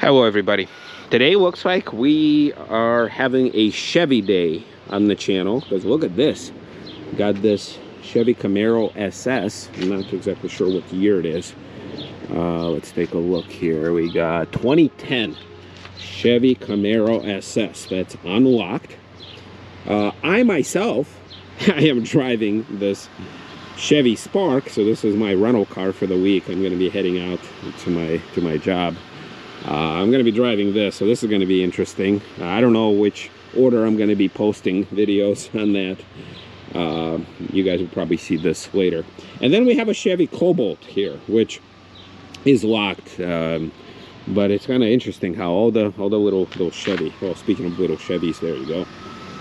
Hello everybody. Today looks like we are having a Chevy day on the channel, because look at this. Got this Chevy Camaro SS. I'm not exactly sure what year it is. Let's take a look here. We got 2010 Chevy Camaro SS. That's unlocked. I myself, I am driving this Chevy Spark, so this is my rental car for the week. I'm going to be heading out to my job. I'm going to be driving this, so this is going to be interesting. I don't know which order I'm going to be posting videos on that. You guys will probably see this later. And then we have a Chevy Cobalt here, which is locked. But it's kind of interesting how all the little Chevy. Well, speaking of little Chevys, there you go.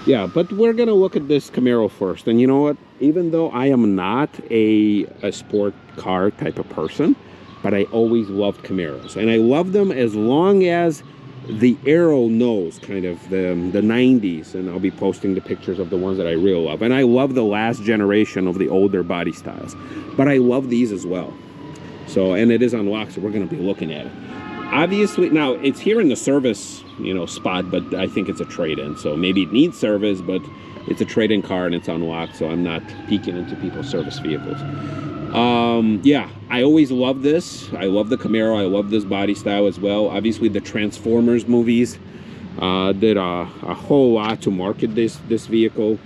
Yeah, but we're going to look at this Camaro first. And you know what? Even though I am not a sport car type of person, but I always loved Camaros. And I love them as long as the arrow nose, kind of the 90s. And I'll be posting the pictures of the ones that I really love. And I love the last generation of the older body styles. But I love these as well. So, and it is unlocked, so we're going to be looking at it. Obviously, now, it's here in the service, spot, but I think it's a trade-in. So maybe it needs service, but it's a trade-in car and it's unlocked, so I'm not peeking into people's service vehicles. Yeah, I always love this. I love the Camaro. I love this body style as well. Obviously, the Transformers movies did a whole lot to market this vehicle.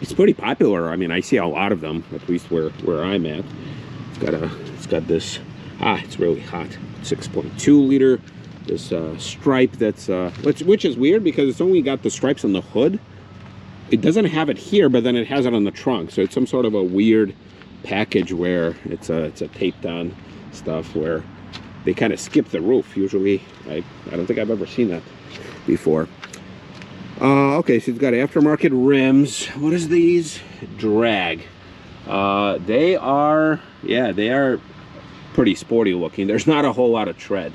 It's pretty popular. I mean, I see a lot of them, at least where I'm at. It's got this. It's really hot. 6.2 liter. This stripe that's which is weird because it's only got the stripes on the hood. It doesn't have it here, but then it has it on the trunk. So it's some sort of a weird package where it's a taped on stuff where they kind of skip the roof. Usually, I don't think I've ever seen that before. Okay, so it's got aftermarket rims. What is these? Drag. They are pretty sporty looking. There's not a whole lot of tread.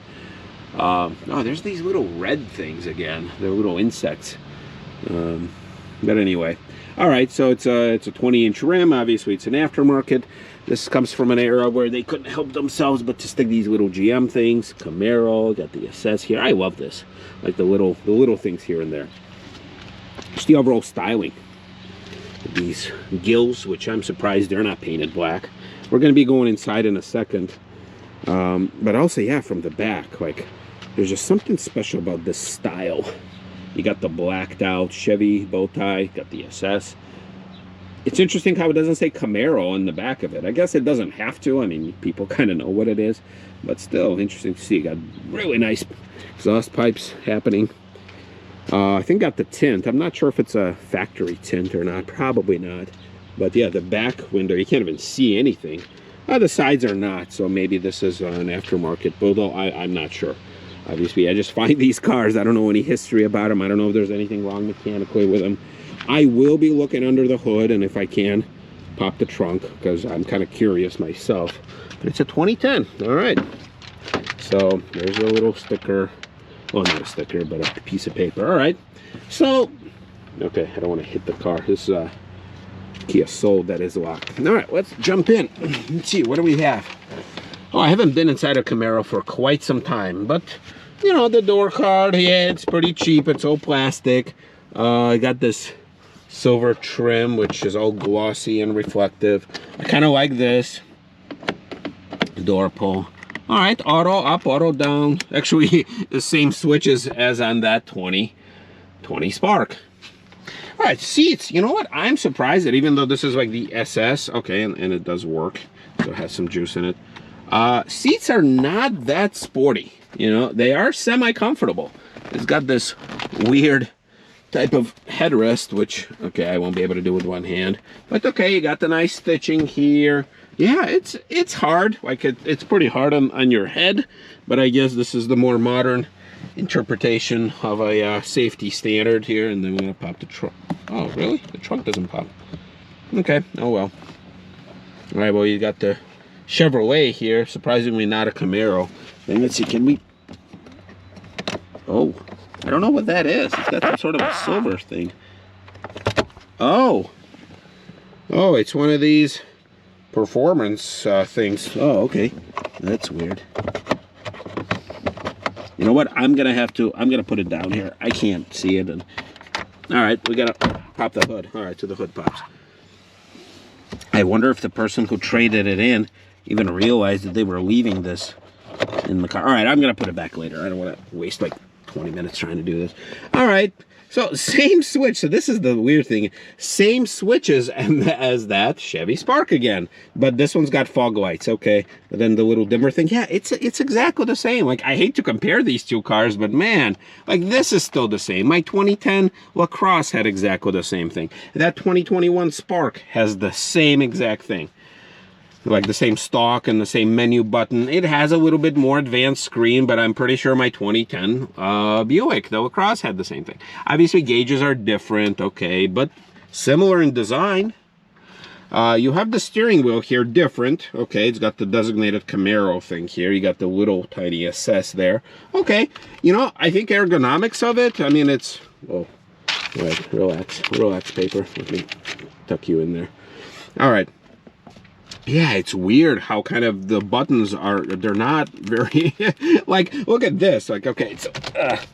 Oh, there's these little red things again. They're little insects. But anyway, all right. So it's a 20-inch rim. Obviously, it's an aftermarket. This comes from an era where they couldn't help themselves but to stick these little GM things. Camaro, got the SS here. I love this. Like the little things here and there. Just the overall styling. These gills, which I'm surprised they're not painted black. We're going to be going inside in a second. But also, yeah, from the back, like, there's just something special about this style. You got the blacked out Chevy bow tie, got the SS. It's interesting how it doesn't say Camaro on the back of it. I guess it doesn't have to. I mean, people kind of know what it is, but still interesting to see. Got really nice exhaust pipes happening. I think got the tint. I'm not sure if it's a factory tint or not. Probably not. But yeah, the back window, you can't even see anything. The sides are not, so maybe this is an aftermarket, although I'm not sure. Obviously, I just find these cars. I don't know any history about them. I don't know if there's anything wrong mechanically with them. I will be looking under the hood, and if I can, pop the trunk, because I'm kind of curious myself. But it's a 2010. All right. So there's a little sticker. Well, not a sticker, but a piece of paper. All right. So, okay, I don't want to hit the car. This is Kia Soul that is locked. All right, let's jump in. Let's see, what do we have? Oh, I haven't been inside a Camaro for quite some time, but the door card, yeah, it's pretty cheap. It's all plastic. I got this silver trim, which is all glossy and reflective. I kind of like this. Door pull. All right, auto up, auto down. Actually, the same switches as on that 2020 Spark. All right, seats. You know what? I'm surprised that even though this is like the SS, okay, and it does work, so it has some juice in it. Seats are not that sporty. They are semi-comfortable. It's got this weird type of headrest, which, okay, I won't be able to do with one hand. But okay, you got the nice stitching here. Yeah, it's hard. Like, it's pretty hard on your head, but I guess this is the more modern interpretation of a safety standard here. And then we're gonna pop the trunk. Oh, really? The trunk doesn't pop. Okay, oh well. All right, well, you got the Chevrolet here, surprisingly not a Camaro. Then let's see, can we... Oh, I don't know what that is. It's got some sort of a silver thing. Oh, it's one of these performance things. Oh, okay, that's weird. You know what? I'm gonna put it down here. I can't see it. And all right, we gotta pop the hood. All right, so the hood pops. I wonder if the person who traded it in even realized that they were leaving this in the car. All right, I'm gonna put it back later. I don't want to waste like 20 minutes trying to do this. All right, so same switch. So this is the weird thing. Same switches as that Chevy Spark again, but this one's got fog lights. Okay, and then the little dimmer thing. Yeah, it's exactly the same. Like, I hate to compare these two cars, but man, like, this is still the same. My 2010 LaCrosse had exactly the same thing. That 2021 Spark has the same exact thing. Like the same stalk and the same menu button. It has a little bit more advanced screen, but I'm pretty sure my 2010 Buick, the LaCrosse, had the same thing. Obviously, gauges are different, okay, but similar in design. You have the steering wheel here different. Okay, it's got the designated Camaro thing here. You got the little tiny SS there. Okay, you know, I think ergonomics of it, I mean, it's, oh, right, relax paper. Let me tuck you in there. All right. Yeah, it's weird how kind of the buttons are, they're not very, like, look at this, like, okay, so,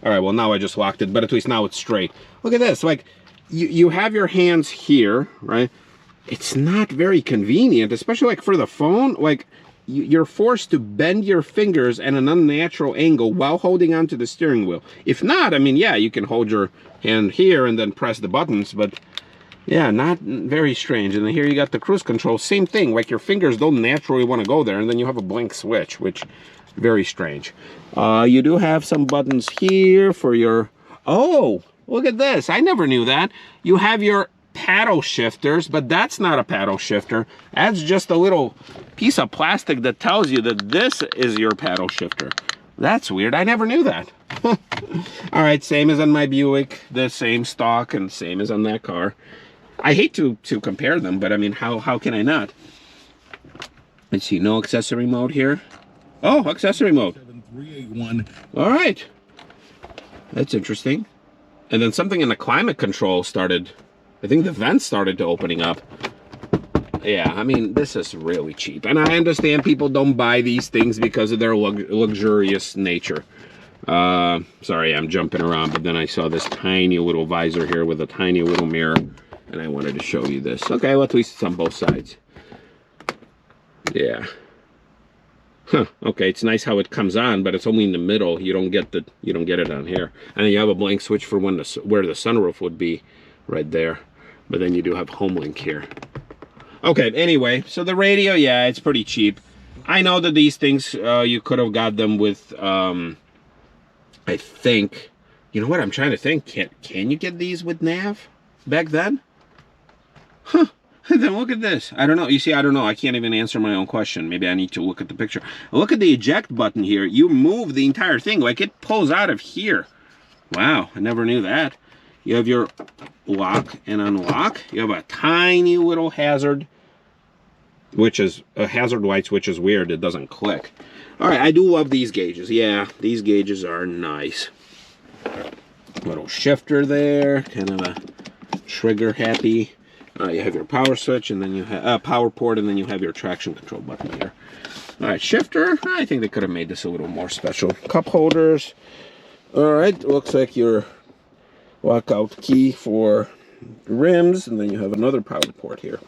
all right, well, now I just locked it, but at least now it's straight. Look at this, like, you have your hands here, right? It's not very convenient, especially, like, for the phone, like, you're forced to bend your fingers at an unnatural angle while holding onto the steering wheel. If not, I mean, yeah, you can hold your hand here and then press the buttons, but yeah, not very strange. And then here you got the cruise control, same thing, like your fingers don't naturally want to go there, and then you have a blank switch, which very strange. You do have some buttons here for your, oh, look at this, I never knew that. You have your paddle shifters, but that's not a paddle shifter. That's just a little piece of plastic that tells you that this is your paddle shifter. That's weird, I never knew that. All right, same as on my Buick, the same stock and same as on that car. I hate to compare them, but I mean, how can I not? Let's see, no accessory mode here. Oh, accessory mode. 7381. All right, that's interesting. And then something in the climate control started. I think the vents started to opening up. Yeah, I mean, this is really cheap, and I understand people don't buy these things because of their luxurious nature. Sorry, I'm jumping around, but then I saw this tiny little visor here with a tiny little mirror, and I wanted to show you this. Okay, well, at least it's on both sides. Yeah. Huh, okay, it's nice how it comes on, but it's only in the middle. You don't get it on here. And then you have a blank switch for where the sunroof would be right there. But then you do have HomeLink here. Okay, anyway, so the radio, yeah, it's pretty cheap. I know that these things, you could have got them with, I think, you know what, I'm trying to think, can you get these with nav back then? Huh, then look at this. I don't know, you see, I don't know, I can't even answer my own question. Maybe I need to look at the picture. Look at the eject button here. You move the entire thing, like it pulls out of here. Wow, I never knew that. You have your lock and unlock. You have a tiny little hazard, which is a hazard lights, which is weird. It doesn't click. All right, I do love these gauges. Yeah, these gauges are nice. Little shifter there, kind of a trigger happy. You have your power switch, and then you have power port, and then you have your traction control button here. All right, shifter. I think they could have made this a little more special. Cup holders. All right, looks like your lockout key for rims, and then you have another power port here.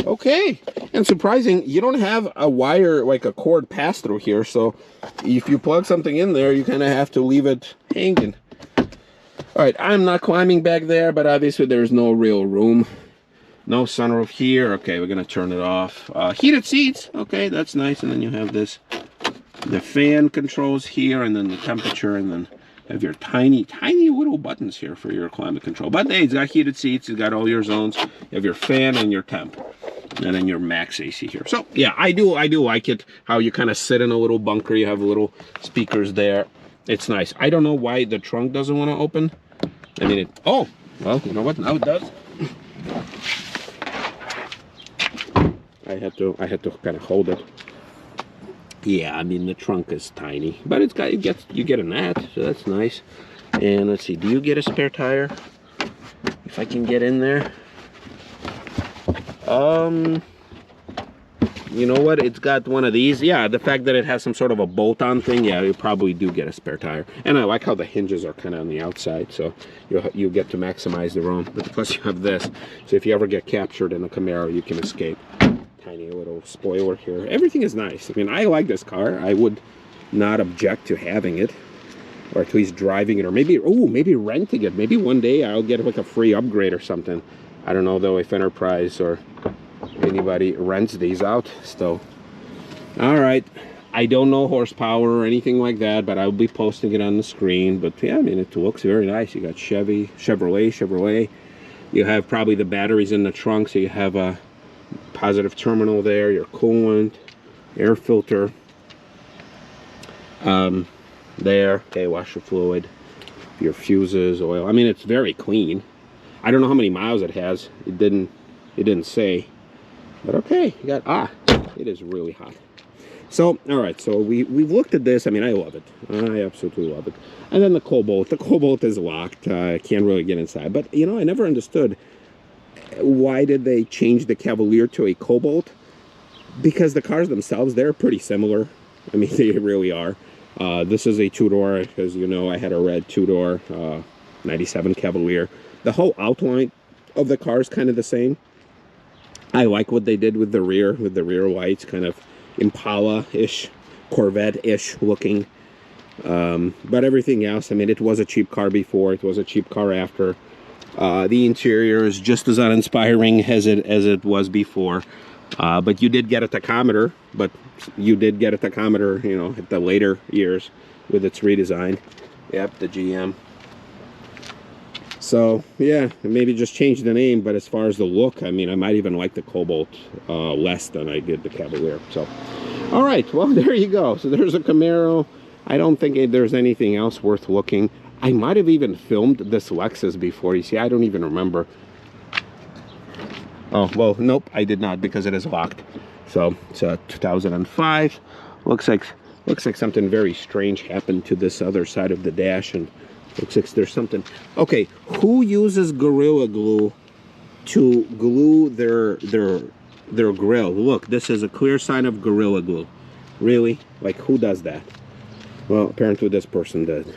Okay, and surprising, you don't have a wire, like a cord pass through here, so if you plug something in there, you kind of have to leave it hanging. All right, I'm not climbing back there, but obviously there's no real room. No sunroof here. Okay, we're gonna turn it off. Heated seats. Okay, that's nice. And then you have this, the fan controls here, and then the temperature, and then have your tiny little buttons here for your climate control. But hey, it's got heated seats. It's got all your zones. You have your fan and your temp, and then your max AC here. So yeah, I do like it. How you kind of sit in a little bunker. You have little speakers there. It's nice. I don't know why the trunk doesn't want to open. I mean, oh, well, you know what? Now it does. I had to kind of hold it. Yeah, I mean, the trunk is tiny, but you get a net, so that's nice. And let's see, do you get a spare tire? If I can get in there. You know what? It's got one of these. Yeah, the fact that it has some sort of a bolt-on thing, yeah, you probably do get a spare tire. And I like how the hinges are kind of on the outside, so you get to maximize the room. But plus you have this, so if you ever get captured in a Camaro, you can escape. Tiny little spoiler here. Everything is nice. I mean, I like this car. I would not object to having it, or at least driving it, or maybe, oh, maybe renting it. Maybe one day I'll get like a free upgrade or something. I don't know though if Enterprise or anybody rents these out still. All right, I don't know horsepower or anything like that, but I'll be posting it on the screen. But yeah, I mean, it looks very nice. You got Chevrolet. You have probably the batteries in the trunk, so you have a positive terminal there, your coolant, air filter there, okay, washer fluid, your fuses, oil. I mean, it's very clean. I don't know how many miles it has. It didn't say. But okay, you got, it is really hot. So, all right, so we've looked at this. I mean, I love it. I absolutely love it. And then the Cobalt. The Cobalt is locked. I can't really get inside. But, you know, I never understood why did they change the Cavalier to a Cobalt? Because the cars themselves, they're pretty similar. I mean, they really are. This is a two-door, because, you know, I had a red two-door 97 Cavalier. The whole outline of the car is kind of the same. I like what they did with the rear lights, kind of Impala-ish, Corvette-ish looking. But everything else, I mean, it was a cheap car before, it was a cheap car after. The interior is just as uninspiring as it was before. But you did get a tachometer, you know, at the later years with its redesign. Yep, the GM. So, yeah, maybe just change the name, but as far as the look, I mean, I might even like the Cobalt less than I did the Cavalier. So, all right, well, there you go. So there's a Camaro. I don't think there's anything else worth looking. I might have even filmed this Lexus before. You see, I don't even remember. Oh, well, nope, I did not, because it is locked. So it's a 2005. Looks like something very strange happened to this other side of the dash, and looks like there's something. Okay, who uses Gorilla Glue to glue their grill? Look, this is a clear sign of Gorilla Glue. Really? Like, who does that? Well, apparently this person did.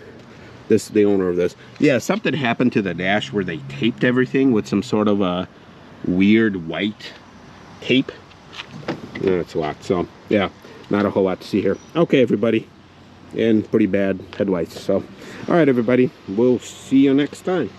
The owner of this. Yeah, something happened to the dash where they taped everything with some sort of a weird white tape. Yeah, it's locked. So, yeah, not a whole lot to see here. Okay, everybody. And pretty bad headlights. So, all right, everybody. We'll see you next time.